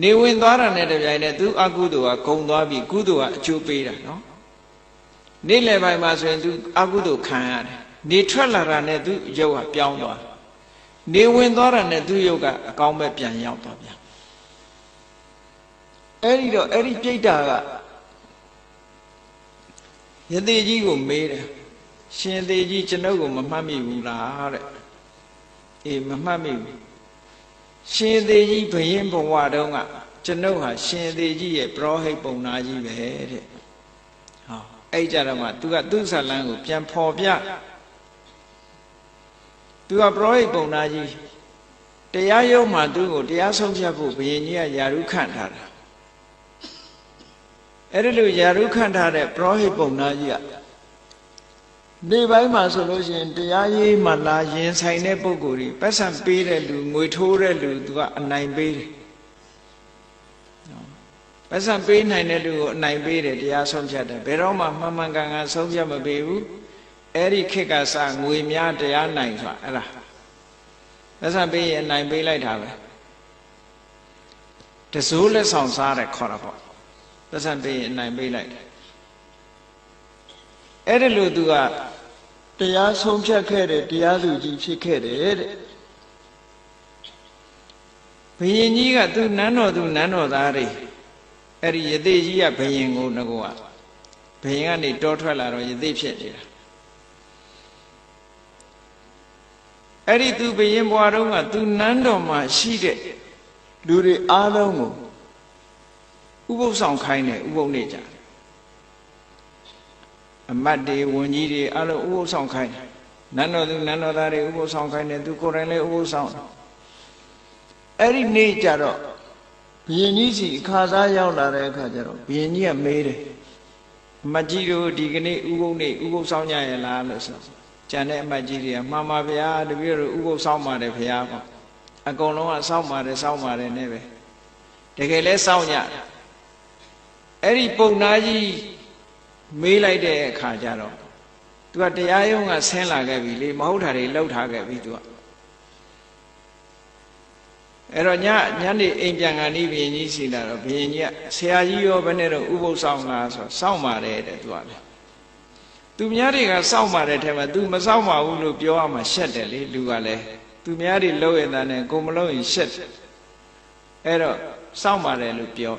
နေဝင်သွားတာနဲ့တပြိုင်နက်သူအကုသိုလ်ကဂုံသွားပြီးကုသိုလ်ကအကျိုးပေးတာနော်နေ့လယ်ပိုင်းမှာဆိုရင်သူအကုသိုလ်ခံရတယ်နေထွက်လာတာနဲ့သူရုပ်ကပြောင်းသွားနေဝင်သွားတာနဲ့သူရုပ်ကအကောင်းပဲပြန်ရောက်သွားပြန်အဲ့ဒီတော့အဲ့ဒီပြိတ္တာကယသိကြီးကိုမေးတယ်ရှင်သေးကြီးကျွန်ုပ်ကိုမမှတ်မိဘူးလားတဲ့အေးမမှတ်မိဘူးရှင်သေးကြီးဘယင်းဘဝတုန်းကကျွန်ုပ်ဟာရှင်သေးကြီးရဲ့ပရောဟိတ်ပုံနာကြီးပဲတဲ့ဟောအဲ့ကြတော့မှသူကသူ့ဇာလန်းကိုပြန်ဖော်ပြသူကပရောဟိတ်ပုံနာကြီးတရားရုံးမှာသူ့ကိုတရားဆုံးဖြတ်ဖို့ဘယင်းကြီးကယာရုခန့်ထားတာအဲ့ဒီလိုယာရုခန့်ထားတဲ့ပရောဟိတ်ပုံနာကြီးကဒီပိုင်းမှာဆိုလို့ရှိရင်တရားရေးမှလာရင်ဆိုင်တဲ့ပုဂ္ဂိုလ်တွေပတ်စံပေးတဲ့လူငွေထိုးတဲ့လူသူကအနိုင်ပေးတယ်ပတ်စံပေးနိုင်တဲ့လူကိုအနိုင်ပေးတယ်တရားဆုံးဖြတ်တယ်ဘယ်တော့မှမှန်မှန်ကန်ကန်ဆုံးဖြတ်မပေးဘူးအဲ့ဒီခေတ်ကစငွေများတရားနိုင်ဆိုတာအဲ့ဒါပတ်စံပေးရင်အနိုင်ပေးလိုက်တာပဲတစိုးလက်ဆောင်စားတယ်ခေါ်တာပေါ့ပတ်စံပေးရင်အနိုင်ပေးလိုက်တယ်အဲ့ဒီလိုသူကတရားဆုံးဖြတ်ခဲ့တဲ့တရားသူကြီးဖြစ်ခဲ့တယ်တဲ့ဘုရင်ကြီးကသူနန်းတော်သားတွေအဲ့ဒီယသိကြီးကဘုရင်ကိုငကောကဘုရင်ကနေတောထွက်လာတော့ယသိဖြစ်နေတာအဲ့ဒီသူဘုရင်ဘွားတော်ကသူနန်းတော်မှာရှိတဲ့လူတွေအားလုံးကိုဥပုသ်ဆောင်ခိုင်းတယ်ဥပုသ်နေကြအမတ်တွေဝန်ကြီးတွေအလုံးဥပုသ်ဆောင်ခိုင်းတယ်နန်းတော်သားတွေဥပုသ်ဆောင်ခိုင်းတယ်သူကိုယ်တိုင်လည်းဥပုသ်ဆောင်အဲ့ဒီနေ့ကျတော့ဘုရင်ကြီးစီအခါစားရောက်လာတဲ့အခါကျတော့ဘုရင်ကြီးကမေးတယ်အမတ်ကြီးတို့ဒီကနေ့ဥပုသ်နေ့ဥပုသ်ဆောင်ကြရဲ့လားလို့ဆိုကျန်တဲ့အမတ်ကြီးတွေကမှန်ပါဗျာတပည့်တို့ဥပုသ်ဆောင်ပါတယ်ဗျာပေါ့အကုန်လုံးကစောင့်ပါတယ်နဲ့ပဲတကယ်လဲစောင့်ကြအဲ့ဒီပုံနာကြီးမေးလိုက်တဲ့အခါကျတော့သူကတရားရုံးကဆင်းလာခဲ့ပြီလေမဟုတ်တာတွေလှုပ်ထားခဲ့ပြီသူကအဲ့တော့ညနေအိမ်ပြန်ကန်ဒီဘုရင်ကြီးစီလာတော့ဘုရင်ကြီးကဆရာကြီးရောဘယ်နဲ့တော့ဥပုသ်ဆောင်လားဆိုစောင့်ပါတယ်တဲ့သူကလေသူများတွေကစောင့်ပါတယ်ထဲမှာ तू မစောင့်ပါဘူးလို့ပြောရမှာရှက်တယ်လေလူကလည်းသူများတွေလှုပ်ရတဲ့နဲ့ကိုမလှုပ်ရင်ရှက်တယ်အဲ့တော့စောင့်ပါတယ်လို့ပြော